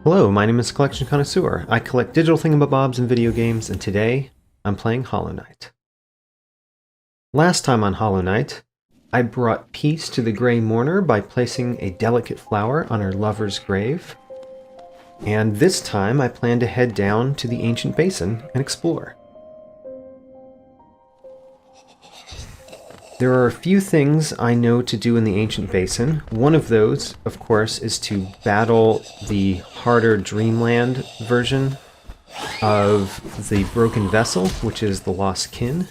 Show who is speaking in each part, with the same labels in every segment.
Speaker 1: Hello, my name is Collection Connoisseur. I collect digital thingamabobs and video games, and today I'm playing Hollow Knight. Last time on Hollow Knight, I brought peace to the Grey Mourner by placing a delicate flower on her lover's grave. And this time I plan to head down to the ancient basin and explore. There are a few things I know to do in the ancient basin. One of those, of course, is to battle the harder Dreamland version of the Broken Vessel, which is the Lost Kin.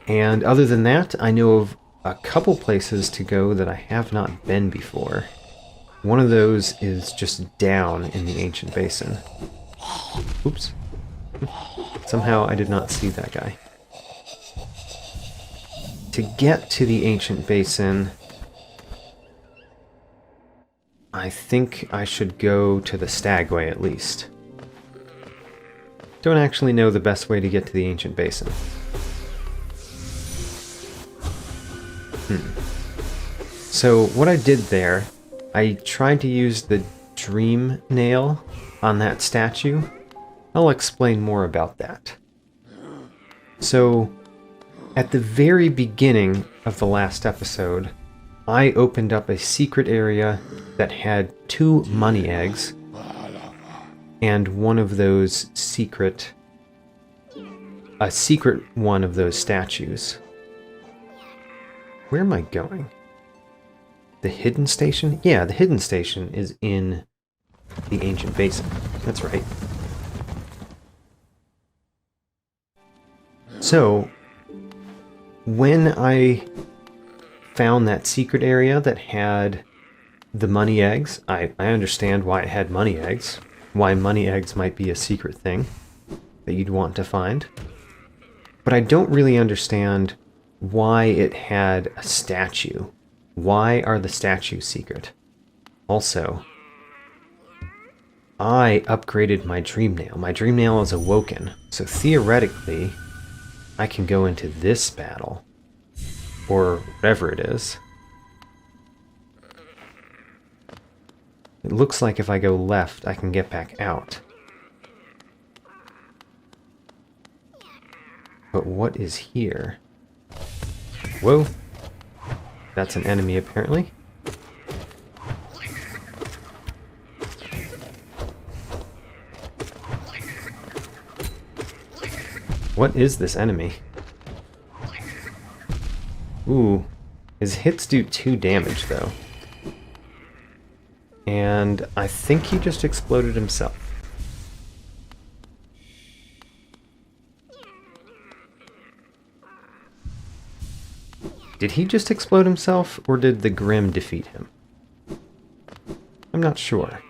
Speaker 1: And other than that, I know of a couple places to go that I have not been before. One of those is just down in the ancient basin. Oops. Somehow I did not see that guy. To get to the ancient basin, I think I should go to the Stagway at least. Don't actually know the best way to get to the ancient basin. So what I did there, I tried to use the dream nail on that statue. I'll explain more about that. So at the very beginning of the last episode, I opened up a secret area that had 2 money eggs, and one of those a secret one of those statues. Where am I going? The hidden station? Yeah, the hidden station is in the ancient basin. That's right. So when I found that secret area that had the money eggs, I understand why it had money eggs, why money eggs might be a secret thing that you'd want to find. But I don't really understand why it had a statue. Why are the statues secret? Also, I upgraded my dream nail. My dream nail is awoken, so theoretically I can go into this battle, or whatever it is. It looks like if I go left, I can get back out. But what is here? Whoa! That's an enemy, apparently. What is this enemy? Ooh, his hits do 2 damage, though. And I think he just exploded himself. Did he just explode himself, or did the Grim defeat him? I'm not sure.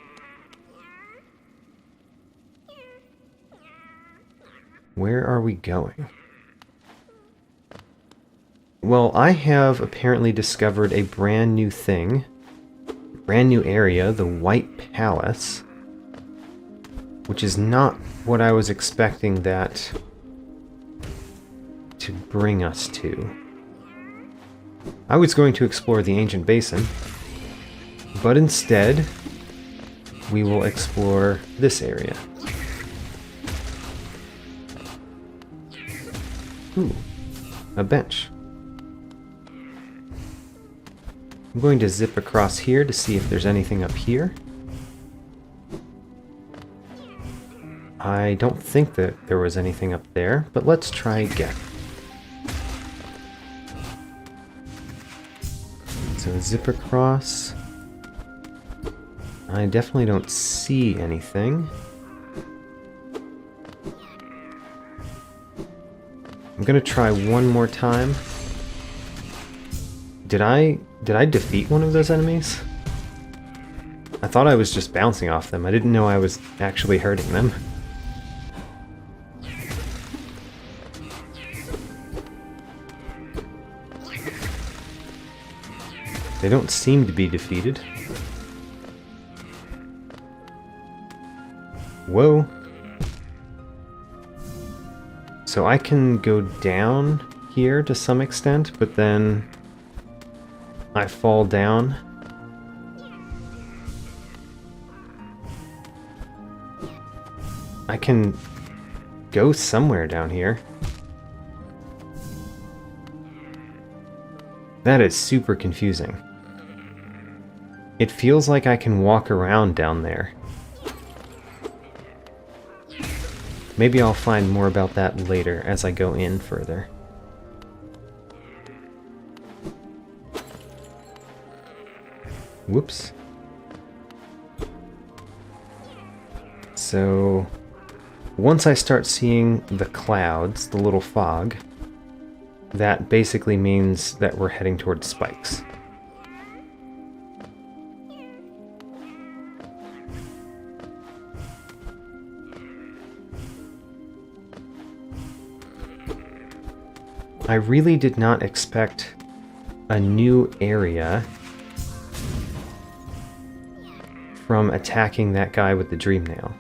Speaker 1: Where are we going? Well, I have apparently discovered a brand new thing. Brand new area, the White Palace. Which is not what I was expecting that to bring us to. I was going to explore the ancient basin, but instead we will explore this area. Ooh, a bench. I'm going to zip across here to see if there's anything up here. I don't think that there was anything up there, but let's try again. So zip across. I definitely don't see anything. I'm gonna try one more time. Did I defeat one of those enemies? I thought I was just bouncing off them. I didn't know I was actually hurting them. They don't seem to be defeated. Whoa. So I can go down here to some extent, but then I fall down. I can go somewhere down here. That is super confusing. It feels like I can walk around down there. Maybe I'll find more about that later as I go in further. Whoops. So, once I start seeing the clouds, the little fog, that basically means that we're heading towards spikes. I really did not expect a new area from attacking that guy with the dream nail.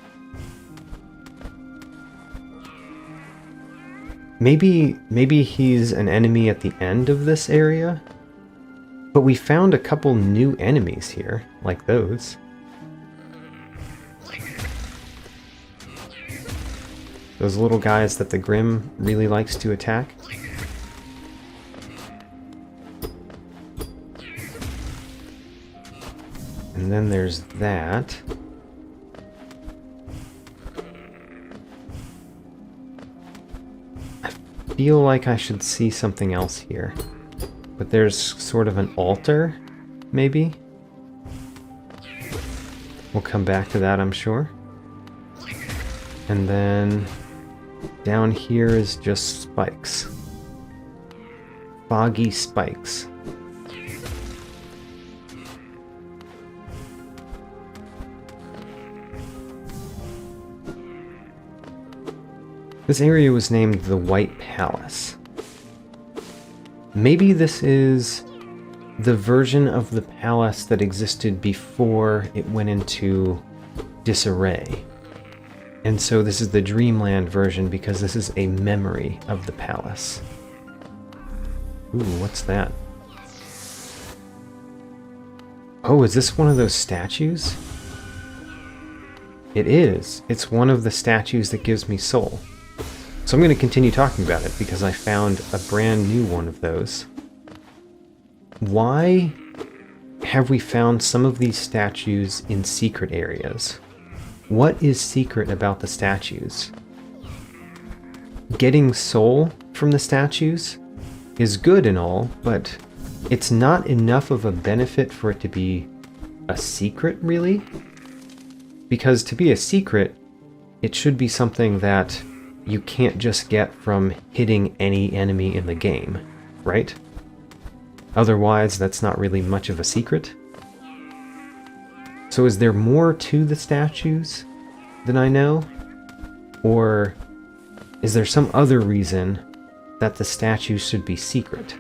Speaker 1: Maybe he's an enemy at the end of this area, but we found a couple new enemies here, like those. Those little guys that the Grim really likes to attack. And then there's that. I feel like I should see something else here. But there's sort of an altar, maybe? We'll come back to that, I'm sure. And then down here is just spikes. Foggy spikes. This area was named the White Palace. Maybe this is the version of the palace that existed before it went into disarray. And so this is the Dreamland version because this is a memory of the palace. Ooh, what's that? Oh, is this one of those statues? It is. It's one of the statues that gives me soul. So I'm going to continue talking about it because I found a brand new one of those. Why have we found some of these statues in secret areas? What is secret about the statues? Getting soul from the statues is good and all, but it's not enough of a benefit for it to be a secret, really? Because to be a secret, it should be something that you can't just get from hitting any enemy in the game, right? Otherwise, that's not really much of a secret. So is there more to the statues than I know? Or is there some other reason that the statues should be secret?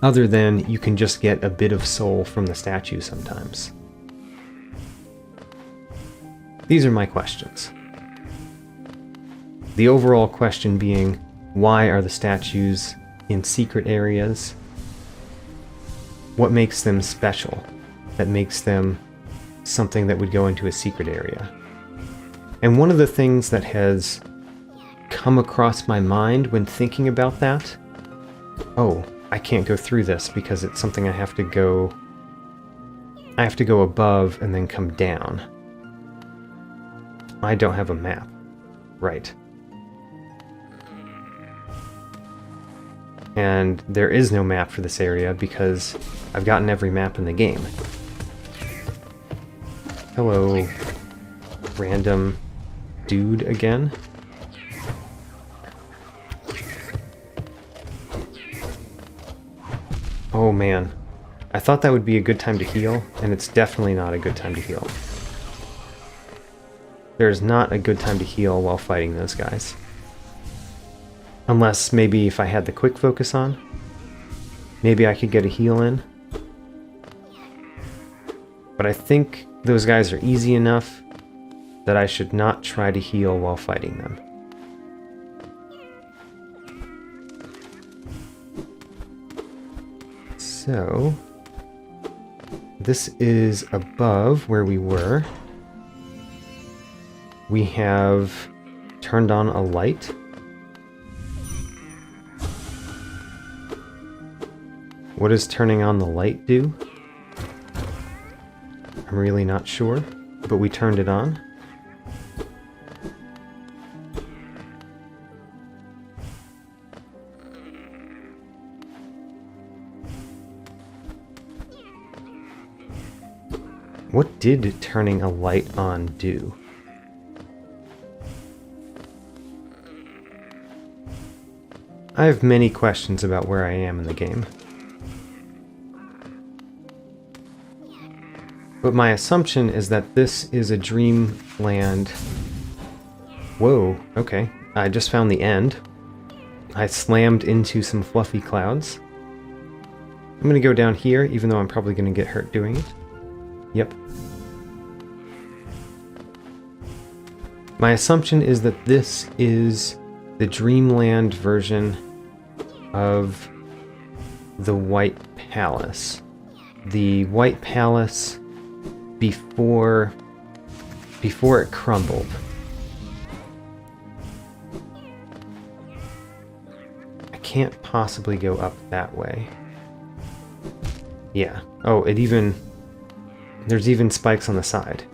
Speaker 1: Other than you can just get a bit of soul from the statue sometimes. These are my questions. The overall question being, why are the statues in secret areas? What makes them special? That makes them something that would go into a secret area? And one of the things that has come across my mind when thinking about that, oh, I can't go through this because it's something I have to go above and then come down. I don't have a map. Right. And there is no map for this area because I've gotten every map in the game. Hello, random dude again. Oh man, I thought that would be a good time to heal, and it's definitely not a good time to heal. There's not a good time to heal while fighting those guys. Unless maybe if I had the quick focus on, maybe I could get a heal in. But I think those guys are easy enough that I should not try to heal while fighting them. So, this is above where we were. We have turned on a light. What does turning on the light do? I'm really not sure, but we turned it on. What did turning a light on do? I have many questions about where I am in the game. But my assumption is that this is a dreamland. Whoa, okay. I just found the end. I slammed into some fluffy clouds. I'm gonna go down here, even though I'm probably gonna get hurt doing it. Yep. My assumption is that this is the Dreamland version of the White Palace. The White Palace before it crumbled. I can't possibly go up that way. Yeah. Oh, there's even spikes on the side.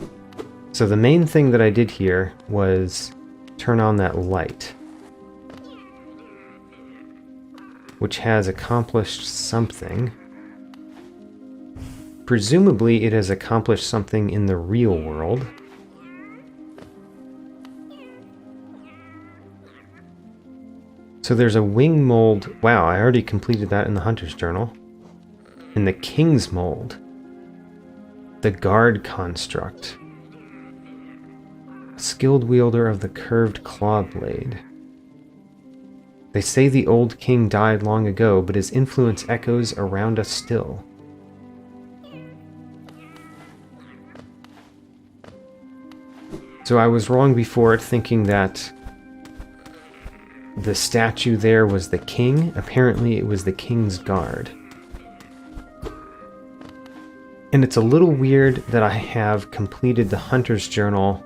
Speaker 1: So the main thing that I did here was turn on that light, which has accomplished something. Presumably it has accomplished something in the real world. So there's a wing mold. Wow, I already completed that in the Hunter's Journal. In the King's mold. The guard construct. Skilled wielder of the curved claw blade. They say the old king died long ago, but his influence echoes around us still. So I was wrong before thinking that the statue there was the king. Apparently it was the king's guard. And it's a little weird that I have completed the Hunter's Journal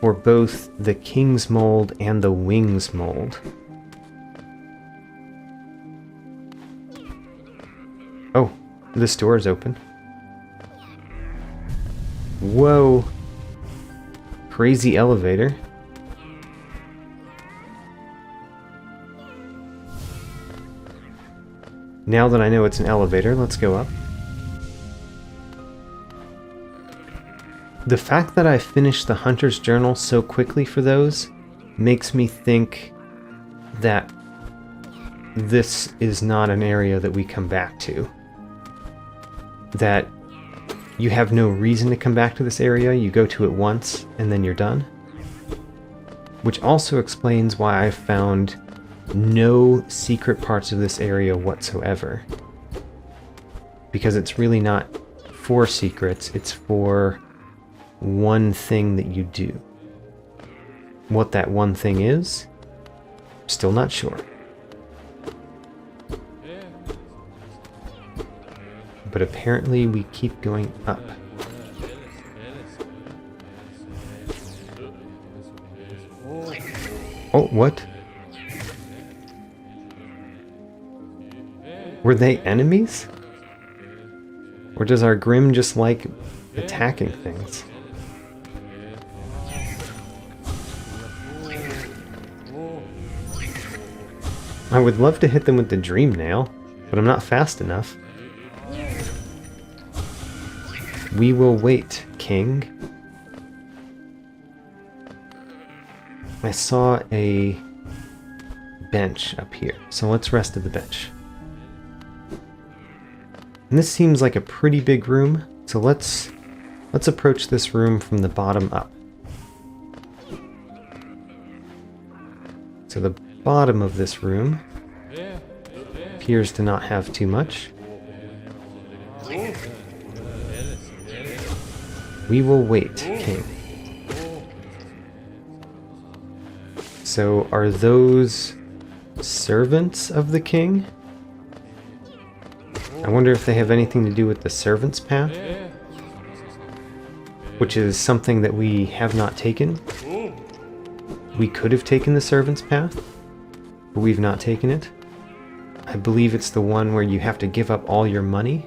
Speaker 1: for both the King's Mold and the Wings Mold. Oh, this door is open. Whoa. Crazy elevator. Now that I know it's an elevator, let's go up. The fact that I finished the Hunter's Journal so quickly for those makes me think that this is not an area that we come back to. That you have no reason to come back to this area, you go to it once and then you're done. Which also explains why I found no secret parts of this area whatsoever. Because it's really not for secrets, it's for one thing that you do. What that one thing is, still not sure. But apparently we keep going up. Oh, what? Were they enemies? Or does our Grim just like attacking things? I would love to hit them with the Dream Nail, but I'm not fast enough. We will wait, King. I saw a bench up here, so let's rest at the bench. And this seems like a pretty big room, so let's approach this room from the bottom up. So the bottom of this room appears to not have too much. We will wait, King. So are those servants of the king? I wonder if they have anything to do with the servants' path. which is something that we have not taken. We could have taken the Servant's Path, but we've not taken it. I believe it's the one where you have to give up all your money.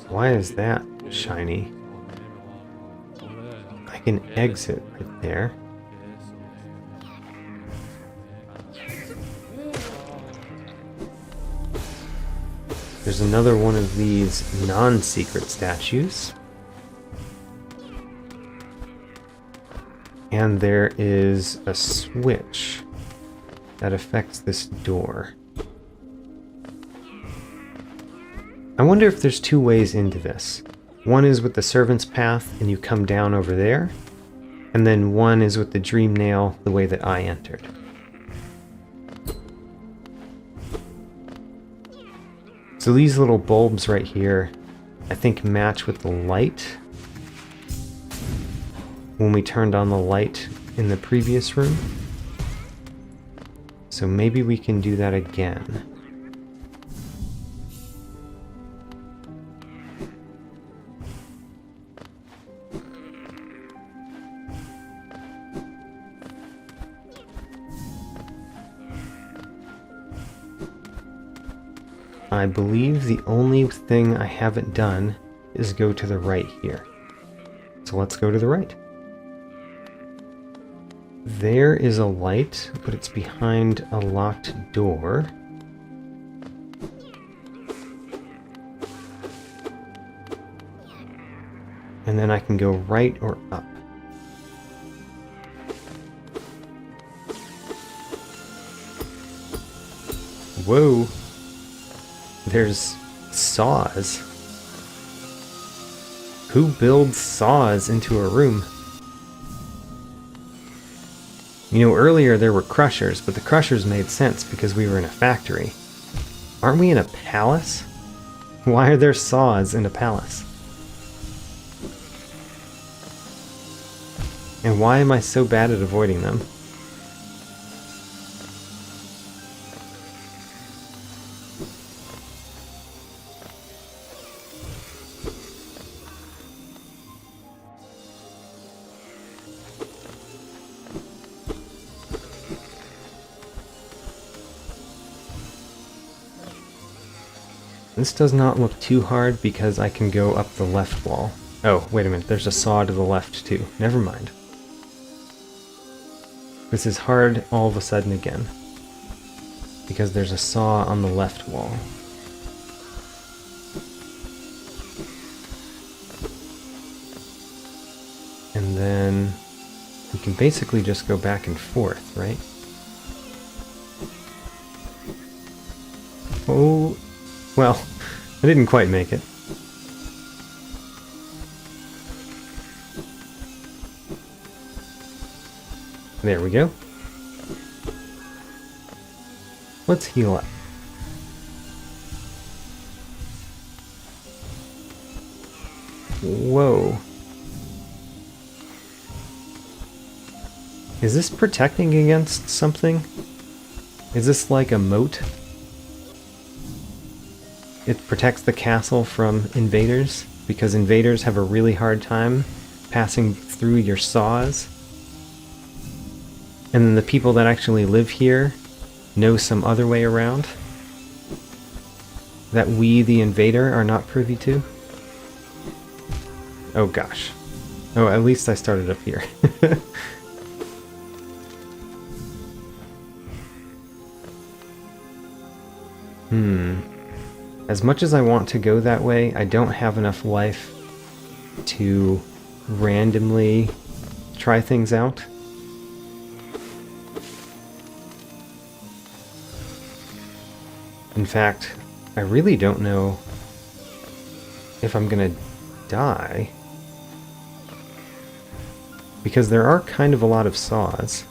Speaker 1: Why is that shiny? I can exit right there. There's another one of these non-secret statues. And there is a switch that affects this door. I wonder if there's two ways into this. One is with the Servant's Path and you come down over there, and then one is with the Dream Nail the way that I entered. So these little bulbs right here, I think match with the light when we turned on the light in the previous room. So maybe we can do that again. I believe the only thing I haven't done is go to the right here. So let's go to the right. There is a light, but it's behind a locked door. And then I can go right or up. Whoa! There's saws. Who builds saws into a room? You know, earlier there were crushers, but the crushers made sense because we were in a factory. Aren't we in a palace? Why are there saws in a palace? And why am I so bad at avoiding them? This does not look too hard because I can go up the left wall. Oh, wait a minute, there's a saw to the left too. Never mind. This is hard all of a sudden again, because there's a saw on the left wall. And then we can basically just go back and forth, right? Oh, well, I didn't quite make it. There we go. Let's heal up. Whoa. Is this protecting against something? Is this like a moat? It protects the castle from invaders, because invaders have a really hard time passing through your saws. And then the people that actually live here know some other way around that we, the invader, are not privy to. Oh gosh. Oh, at least I started up here. As much as I want to go that way, I don't have enough life to randomly try things out. In fact, I really don't know if I'm gonna die, because there are kind of a lot of saws.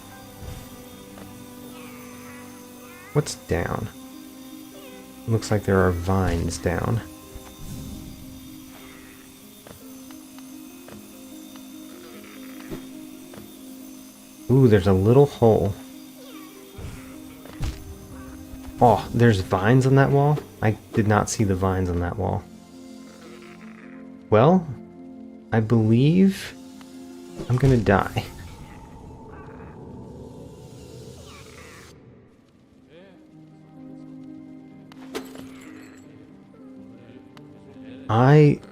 Speaker 1: What's down? Looks like there are vines down. Ooh, there's a little hole. Oh, there's vines on that wall? I did not see the vines on that wall. Well, I believe I'm gonna die.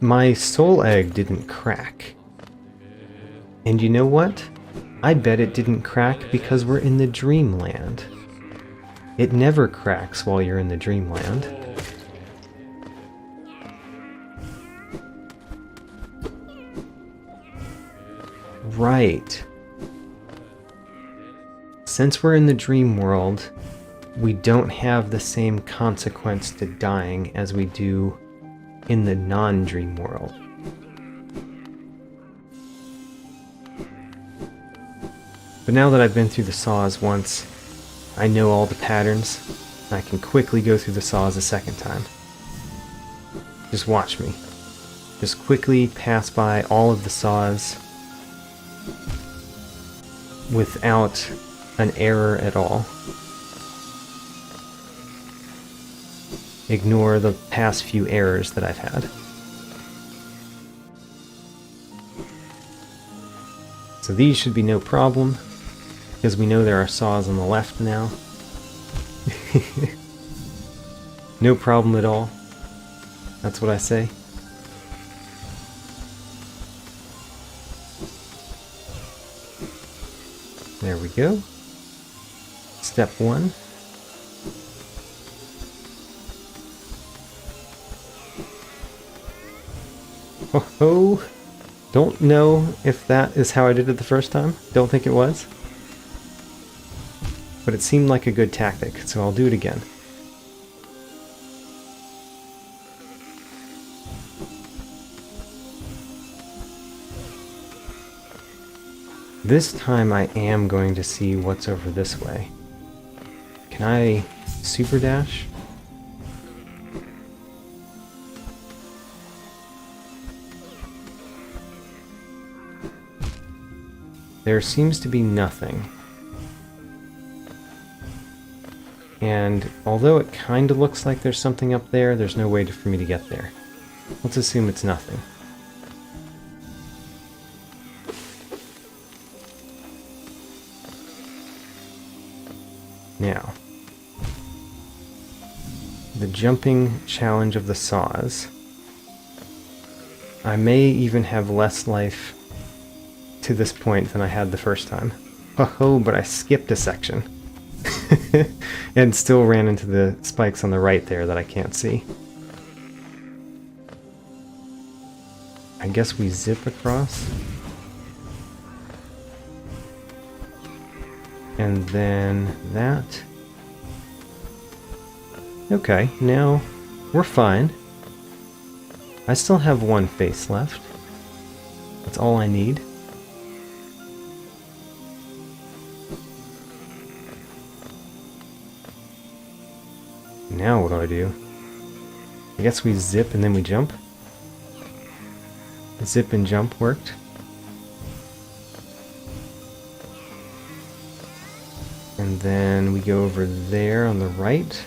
Speaker 1: My soul egg didn't crack. And you know what? I bet it didn't crack because we're in the dreamland. It never cracks while you're in the dreamland. Right. Since we're in the dream world, we don't have the same consequence to dying as we do in the non-dream world. But now that I've been through the saws once, I know all the patterns, and I can quickly go through the saws a second time. Just watch me. Just quickly pass by all of the saws without an error at all. Ignore the past few errors that I've had. So these should be no problem, because we know there are saws on the left now. No problem at all. That's what I say. There we go. Step 1. Oh, don't know if that is how I did it the first time. Don't think it was. But it seemed like a good tactic, so I'll do it again. This time I am going to see what's over this way. Can I super dash? There seems to be nothing. And although it kind of looks like there's something up there, there's no way for me to get there. Let's assume it's nothing. Now, the jumping challenge of the saws. I may even have less life to this point than I had the first time. Oh, but I skipped a section. And still ran into the spikes on the right there that I can't see. I guess we zip across. And then that. Okay, now we're fine. I still have one face left. That's all I need. Now what do I do? I guess we zip and then we jump. Zip and jump worked. And then we go over there on the right.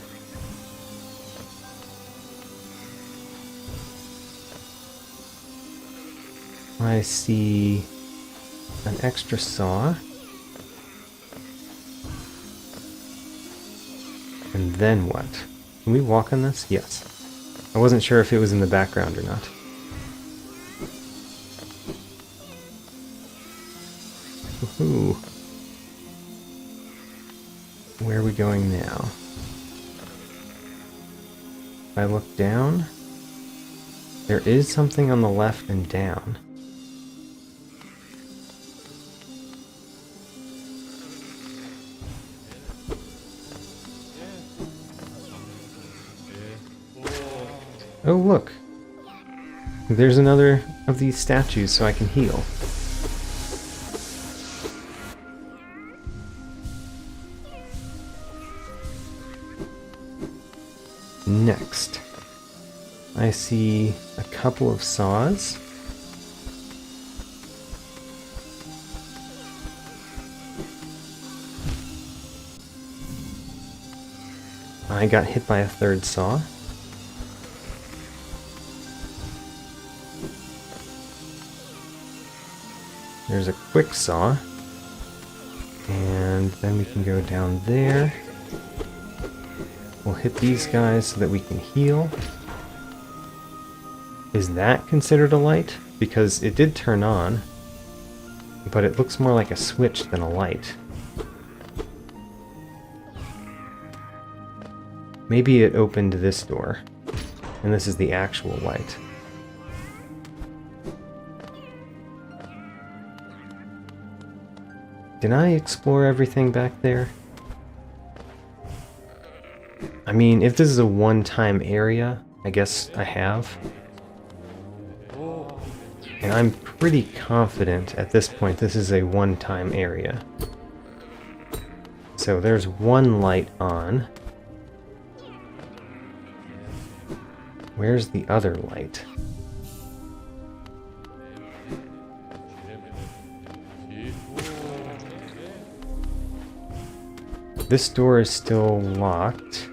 Speaker 1: I see an extra saw. And then what? Can we walk on this? Yes. I wasn't sure if it was in the background or not. Woohoo. Where are we going now? If I look down, there is something on the left and down. Oh, look. There's another of these statues so I can heal. Next, I see a couple of saws. I got hit by a third saw. There's a quick saw. And then we can go down there. We'll hit these guys so that we can heal. Is that considered a light? Because it did turn on, but it looks more like a switch than a light. Maybe it opened this door, and this is the actual light. Did I explore everything back there? I mean, if this is a one-time area, I guess I have. And I'm pretty confident at this point this is a one-time area. So there's one light on. Where's the other light? This door is still locked.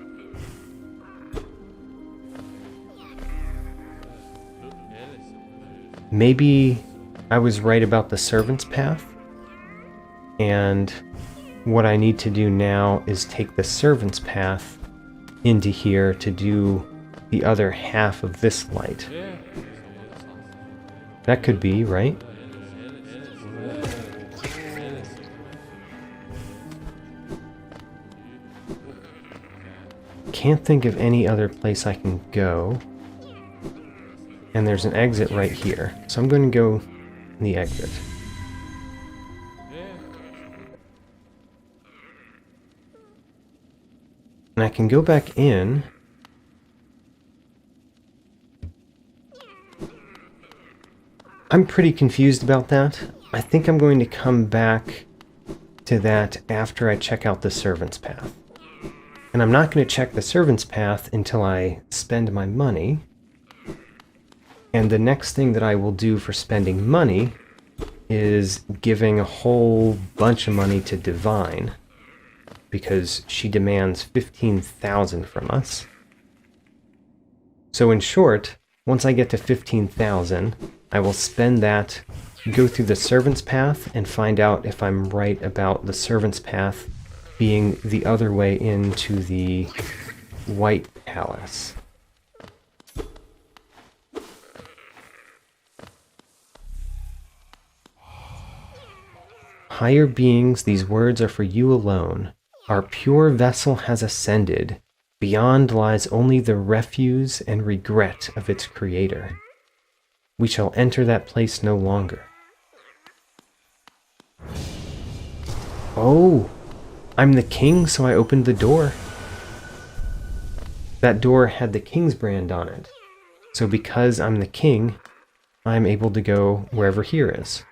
Speaker 1: Maybe I was right about the servant's path, and what I need to do now is take the servant's path into here to do the other half of this light. That could be, right? Can't think of any other place I can go. And there's an exit right here. So I'm going to go in the exit. And I can go back in. I'm pretty confused about that. I think I'm going to come back to that after I check out the servant's path. And I'm not going to check the servant's path until I spend my money. And the next thing that I will do for spending money is giving a whole bunch of money to Divine, because she demands 15,000 from us. So in short, once I get to 15,000, I will spend that, go through the servant's path, and find out if I'm right about the servant's path being the other way into the White Palace. Higher beings, these words are for you alone. Our pure vessel has ascended. Beyond lies only the refuse and regret of its creator. We shall enter that place no longer. Oh, I'm the king, so I opened the door. That door had the king's brand on it. So because I'm the king, I'm able to go wherever here is.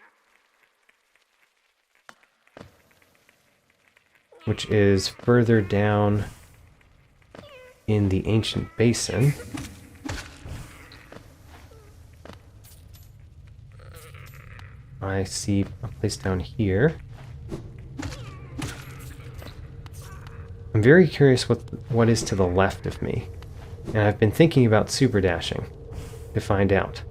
Speaker 1: Which is further down in the ancient basin. I see a place down here. I'm very curious what is to the left of me. And I've been thinking about super dashing to find out.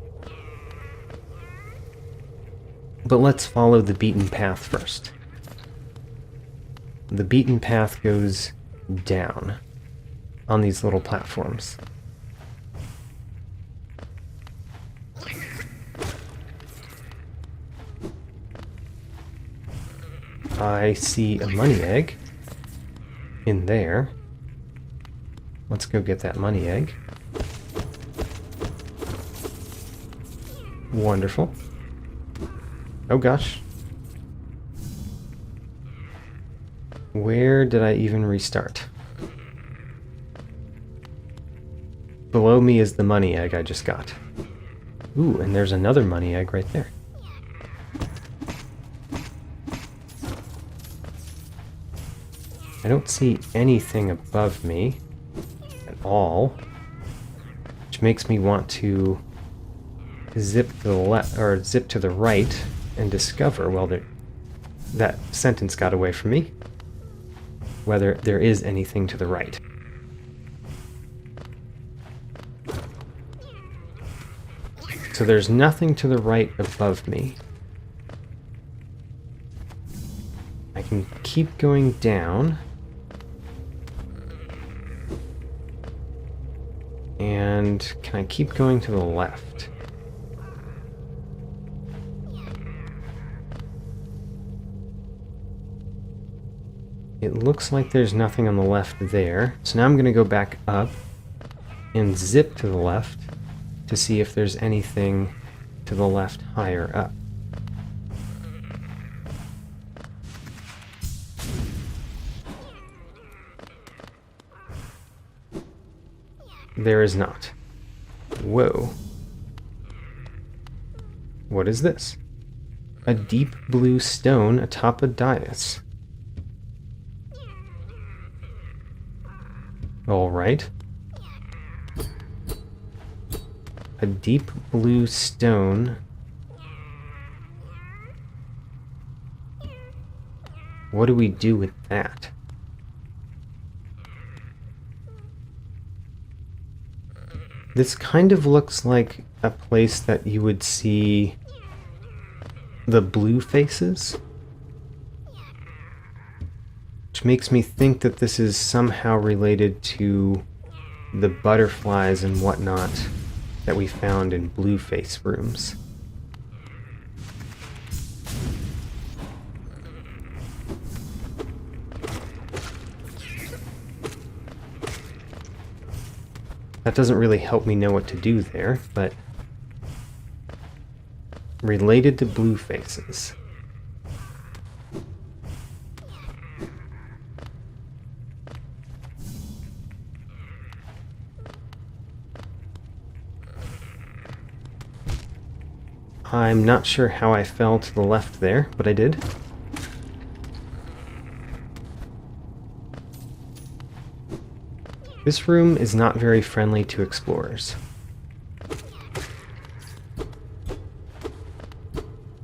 Speaker 1: But let's follow the beaten path first. The beaten path goes down on these little platforms. I see a money egg in there. Let's go get that money egg. Wonderful. Oh gosh. Where did I even restart? Below me is the money egg I just got. Ooh, and there's another money egg right there. I don't see anything above me at all, which makes me want to zip to the left or zip to the right and discover, well, that sentence got away from me, whether there is anything to the right. So there's nothing to the right above me. I can keep going down. And can I keep going to the left? It looks like there's nothing on the left there. So now I'm going to go back up and zip to the left to see if there's anything to the left higher up. There is not. Whoa. What is this? A deep blue stone atop a dais. All right. A deep blue stone. What do we do with that? This kind of looks like a place that you would see the blue faces, which makes me think that this is somehow related to the butterflies and whatnot that we found in blue face rooms. That doesn't really help me know what to do there, but related to blue faces. I'm not sure how I fell to the left there, but I did. This room is not very friendly to explorers.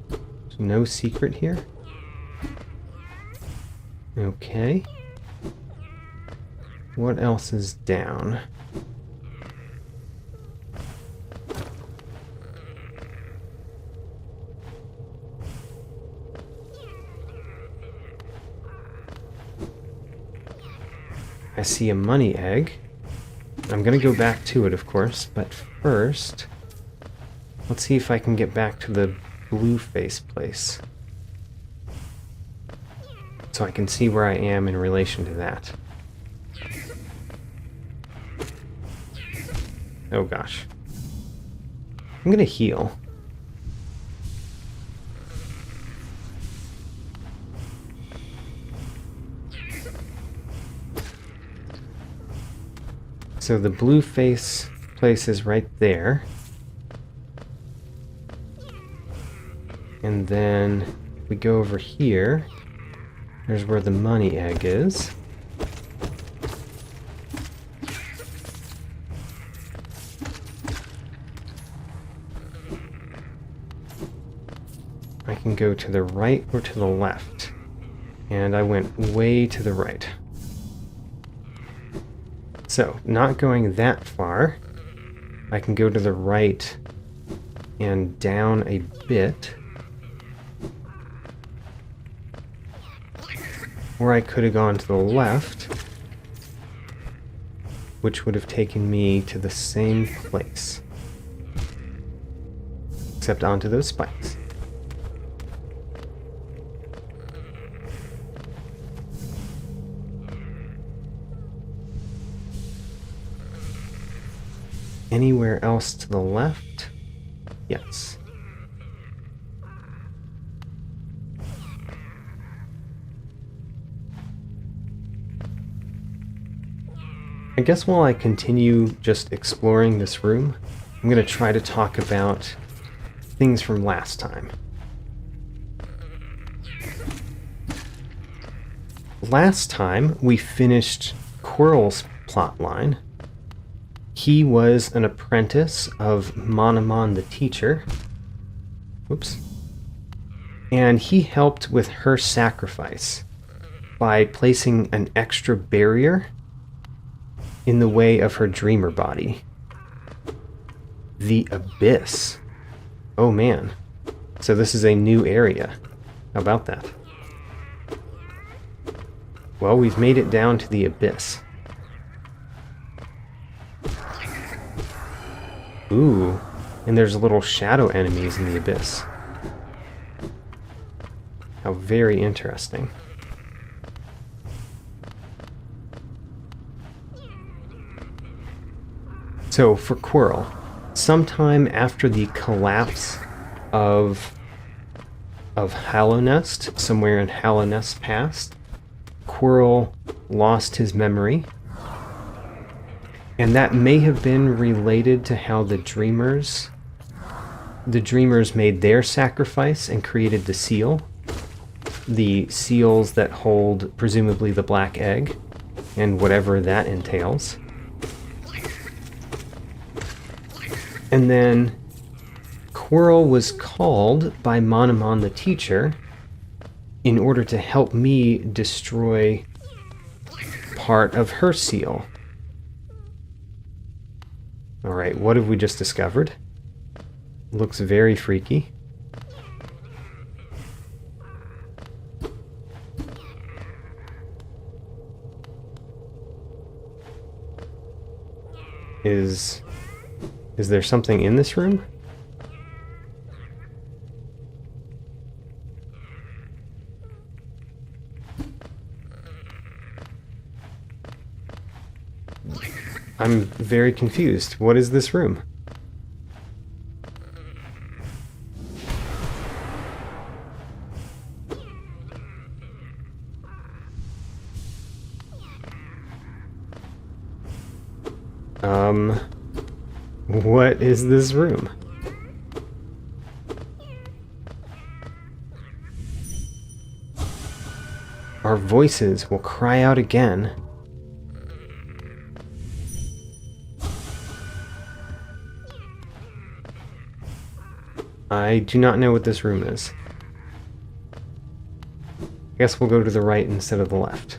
Speaker 1: There's no secret here. Okay. What else is down? I see a money egg. I'm gonna go back to it, of course, but first, let's see if I can get back to the blue face place, so I can see where I am in relation to that. Oh gosh. I'm gonna heal. So the blue face place is right there. And then we go over here. There's where the money egg is. I can go to the right or to the left. And I went way to the right. So, not going that far, I can go to the right and down a bit. Or I could have gone to the left, which would have taken me to the same place. Except onto those spikes. Anywhere else to the left? Yes. I guess while I continue just exploring this room, I'm going to try to talk about things from last time. Last time we finished Quirrell's plotline. He was an apprentice of Manamon the teacher. Whoops. And he helped with her sacrifice by placing an extra barrier in the way of her dreamer body. The Abyss Oh man. So this is a new area. How about that? Well, we've made it down to the Abyss. Ooh, and there's little shadow enemies in the Abyss. How very interesting. So, for Quirrell, sometime after the collapse of Hallownest, somewhere in Hallownest past, Quirrell lost his memory. And that may have been related to how the Dreamers made their sacrifice and created the seal. The seals that hold, presumably, the black egg, and whatever that entails. And then Quirrell was called by Monamon the teacher in order to help me destroy part of her seal. Alright, what have we just discovered? Looks very freaky. Is there something in this room? I'm very confused. What is this room? What is this room? Our voices will cry out again. I do not know what this room is. I guess we'll go to the right instead of the left.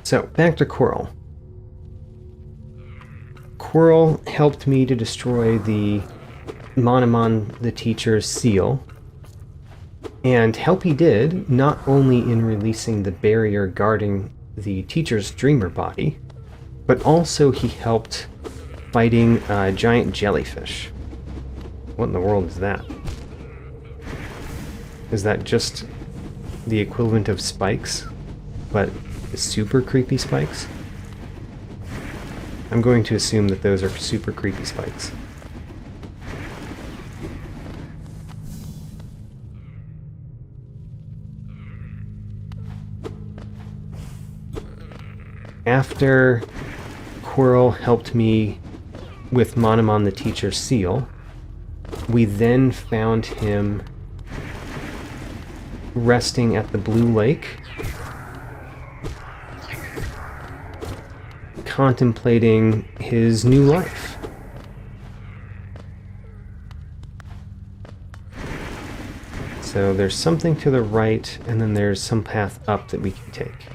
Speaker 1: So, back to Quirrell. Quirrell helped me to destroy the Monamon the teacher's seal. And help he did, not only in releasing the barrier guarding the teacher's dreamer body, but also he helped fighting a giant jellyfish. What in the world is that? Is that just the equivalent of spikes, but super creepy spikes? I'm going to assume that those are super creepy spikes. After Quirrell helped me with Monamon the teacher's seal, we then found him resting at the Blue Lake, contemplating his new life. So there's something to the right, and then there's some path up that we can take.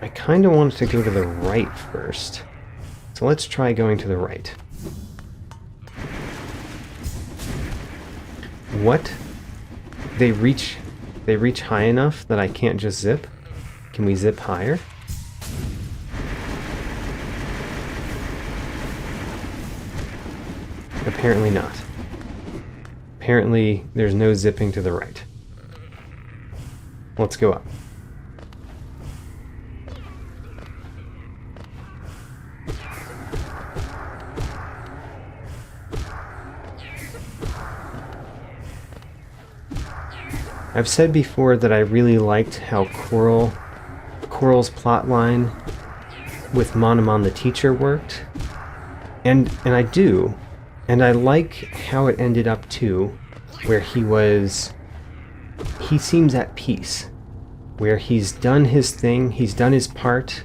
Speaker 1: I kind of wanted to go to the right first, so let's try going to the right. What? They reach high enough that I can't just zip? Can we zip higher? Apparently not. Apparently there's no zipping to the right. Let's go up. I've said before that I really liked how Quirrell's plotline with Monamon the teacher worked, and I do, and I like how it ended up too, where he seems at peace, where he's done his thing, he's done his part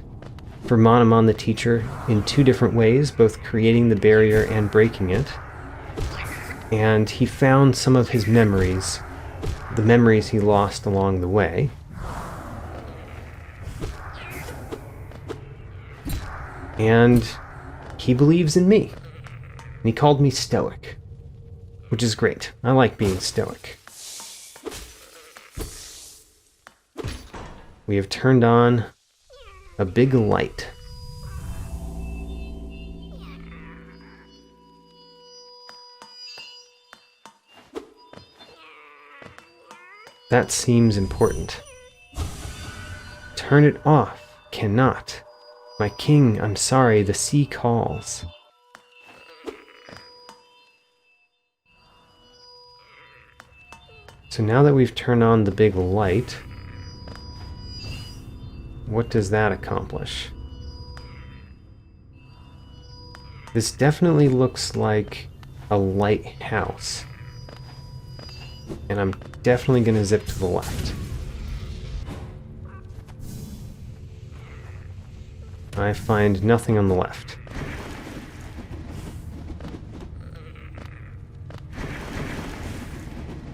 Speaker 1: for Monamon the teacher in two different ways, both creating the barrier and breaking it, and he found some of his memories, the memories he lost along the way. And he believes in me. And he called me stoic, which is great. I like being stoic. We have turned on a big light. That seems important. Turn it off. Cannot. My king, I'm sorry, the sea calls. So now that we've turned on the big light, what does that accomplish? This definitely looks like a lighthouse. And I'm definitely going to zip to the left. I find nothing on the left.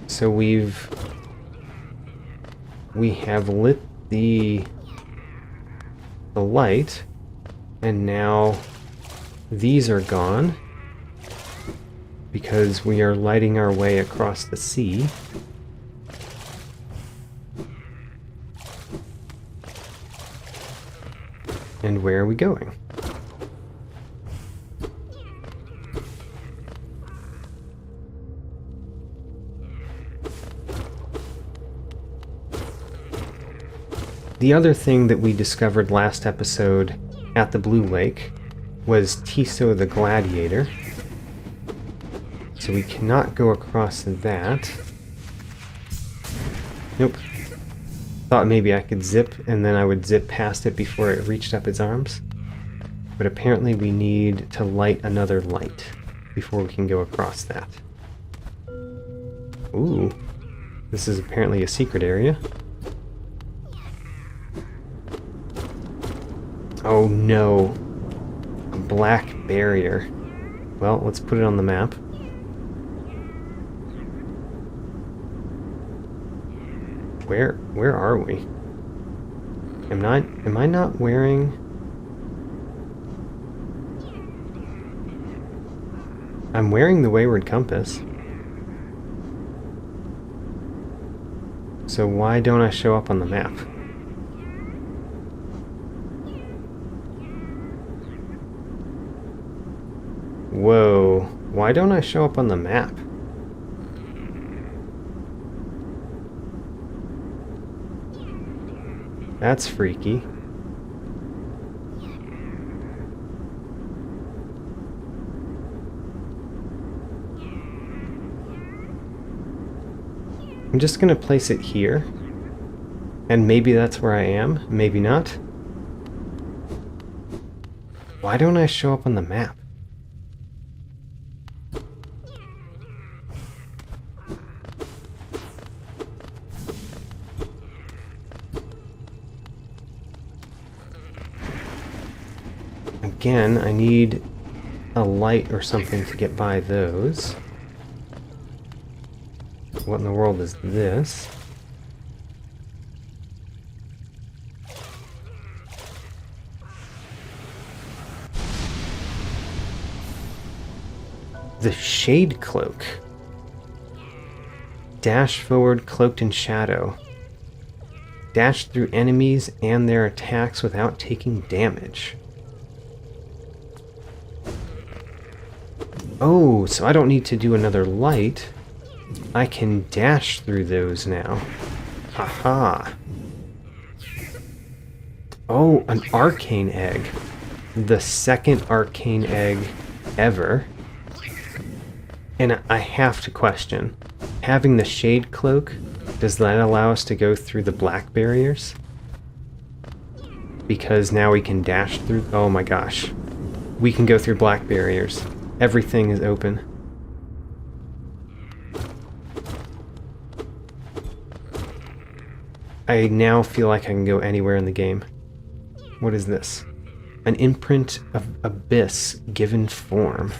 Speaker 1: So we have lit the light, and now these are gone because we are lighting our way across the sea. And where are we going? The other thing that we discovered last episode at the Blue Lake was Tiso the Gladiator. So we cannot go across that. Nope. Thought maybe I could zip and then I would zip past it before it reached up its arms. But apparently we need to light another light before we can go across that. Ooh. This is apparently a secret area. Oh no. A black barrier. Well, let's put it on the map. Where are we? Am I not wearing... I'm wearing the Wayward Compass. So why don't I show up on the map? Whoa, why don't I show up on the map? That's freaky. I'm just gonna place it here. And maybe that's where I am, maybe not. Why don't I show up on the map? Again, I need a light or something to get by those. What in the world is this? The Shade Cloak. Dash forward cloaked in shadow. Dash through enemies and their attacks without taking damage. Oh, so I don't need to do another light. I can dash through those now. Haha. Oh, an arcane egg. The second arcane egg ever. And I have to question, having the Shade Cloak, does that allow us to go through the black barriers? Because now we can dash through... Oh my gosh. We can go through black barriers. Everything is open. I now feel like I can go anywhere in the game. What is this? An imprint of Abyss given form.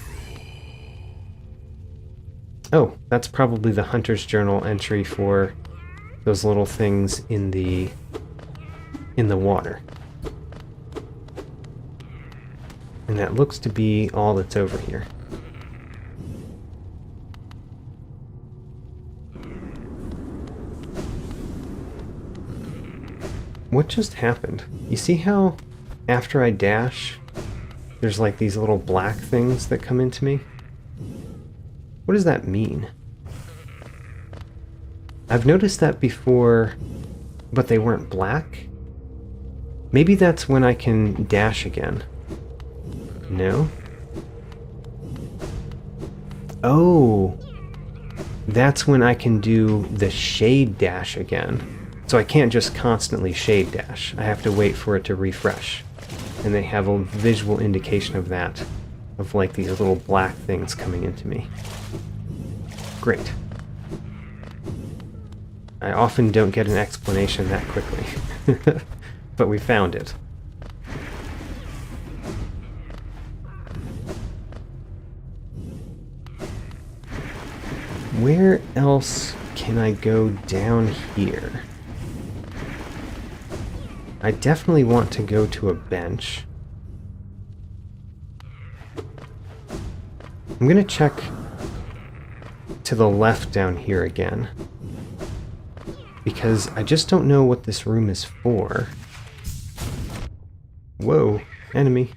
Speaker 1: Oh, that's probably the Hunter's Journal entry for those little things in the water. And that looks to be all that's over here. What just happened? You see how after I dash, there's like these little black things that come into me? What does that mean? I've noticed that before, but they weren't black. Maybe that's when I can dash again. No? Oh! That's when I can do the shade dash again. So I can't just constantly shade dash. I have to wait for it to refresh. And they have a visual indication of that. Of like these little black things coming into me. Great. I often don't get an explanation that quickly. But we found it. Where else can I go down here? I definitely want to go to a bench. I'm going to check to the left down here again. Because I just don't know what this room is for. Whoa, enemy.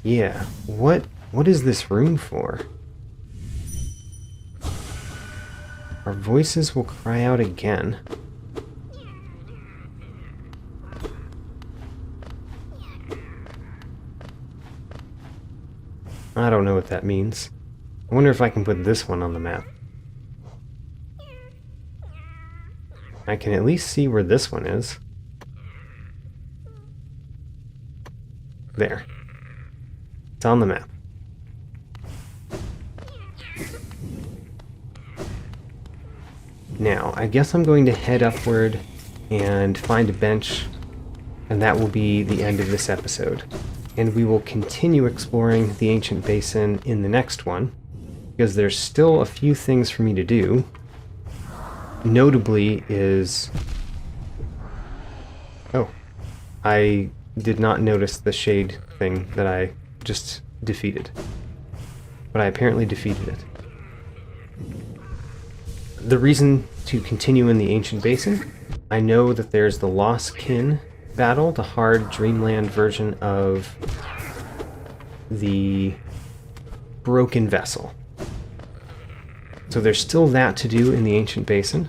Speaker 1: Yeah, what is this room for? Our voices will cry out again. I don't know what that means. I wonder if I can put this one on the map. I can at least see where this one is. There. It's on the map. Now, I guess I'm going to head upward and find a bench, and that will be the end of this episode. And we will continue exploring the ancient basin in the next one, because there's still a few things for me to do. Notably is... Oh, I did not notice the shade thing that I just defeated. But I apparently defeated it. The reason to continue in the ancient basin, I know that there's the Lost Kin battle, the hard dreamland version of the broken vessel. So there's still that to do in the ancient basin.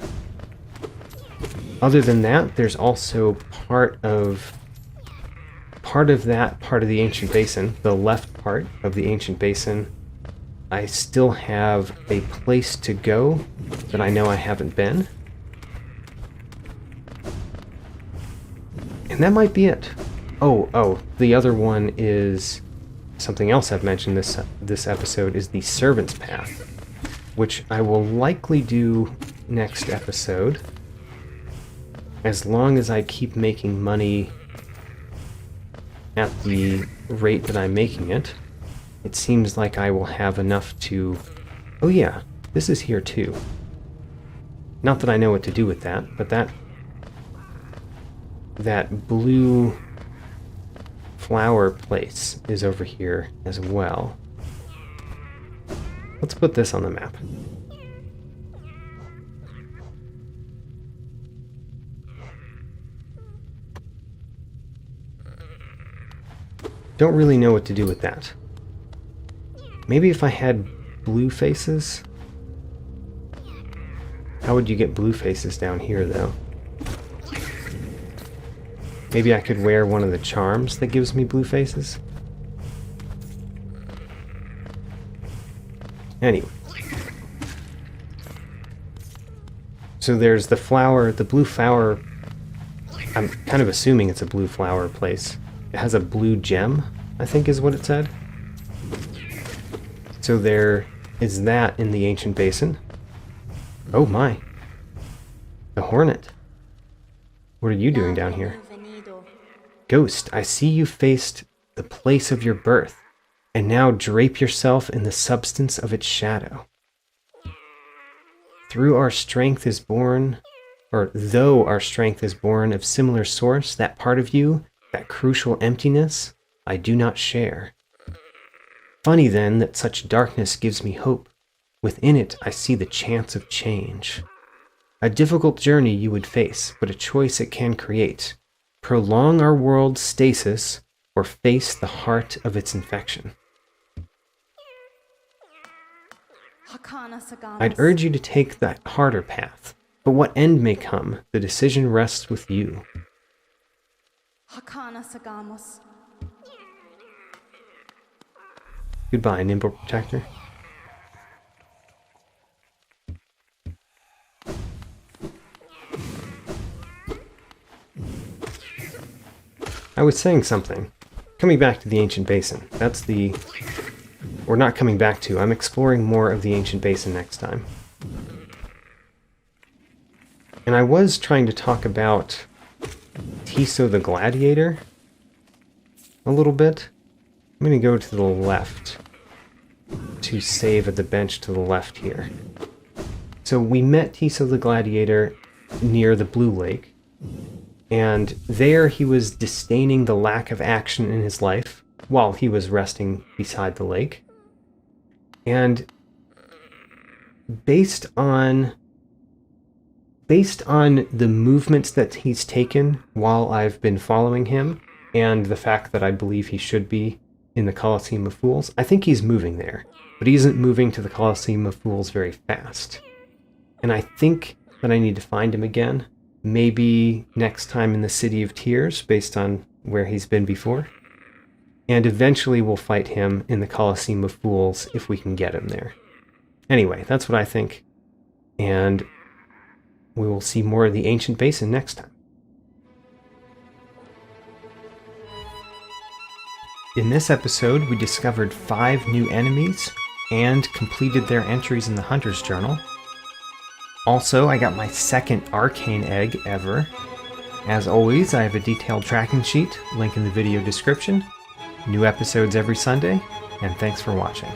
Speaker 1: Other than that, there's also part of the ancient basin, the left part of the ancient basin. I still have a place to go that I know I haven't been. And that might be it. Oh, the other one is something else I've mentioned this episode is the Servant's Path, which I will likely do next episode, as long as I keep making money at the rate that I'm making it. It seems like I will have enough to... Oh yeah, this is here too. Not that I know what to do with that, but that blue flower place is over here as well. Let's put this on the map. Don't really know what to do with that. Maybe if I had blue faces? How would you get blue faces down here, though? Maybe I could wear one of the charms that gives me blue faces? Anyway. So there's the flower, the blue flower. I'm kind of assuming it's a blue flower place. It has a blue gem, I think is what it said. So there is that in the ancient basin. Oh my. The hornet. What are you doing down here? Ghost, I see you faced the place of your birth, and now drape yourself in the substance of its shadow. Though our strength is born of similar source, that part of you, that crucial emptiness, I do not share. Funny then that such darkness gives me hope. Within it I see the chance of change. A difficult journey you would face, but a choice it can create. Prolong our world's stasis, or face the heart of its infection. I'd urge you to take that harder path, but what end may come, the decision rests with you. Goodbye, Nimble Protector. I was saying something. Coming back to the Ancient Basin. Or not coming back to. I'm exploring more of the Ancient Basin next time. And I was trying to talk about Tiso the Gladiator a little bit. I'm going to go to the left to save at the bench to the left here. So we met Tiso the Gladiator near the Blue Lake. And there he was disdaining the lack of action in his life while he was resting beside the lake. And based on the movements that he's taken while I've been following him, and the fact that I believe he should be in the Colosseum of Fools, I think he's moving there. But he isn't moving to the Colosseum of Fools very fast. And I think that I need to find him again. Maybe next time in the City of Tears, based on where he's been before. And eventually we'll fight him in the Colosseum of Fools if we can get him there. Anyway, that's what I think. And we will see more of the Ancient Basin next time. In this episode, we discovered 5 new enemies and completed their entries in the Hunter's Journal. Also, I got my second arcane egg ever. As always, I have a detailed tracking sheet, link in the video description. New episodes every Sunday, and thanks for watching.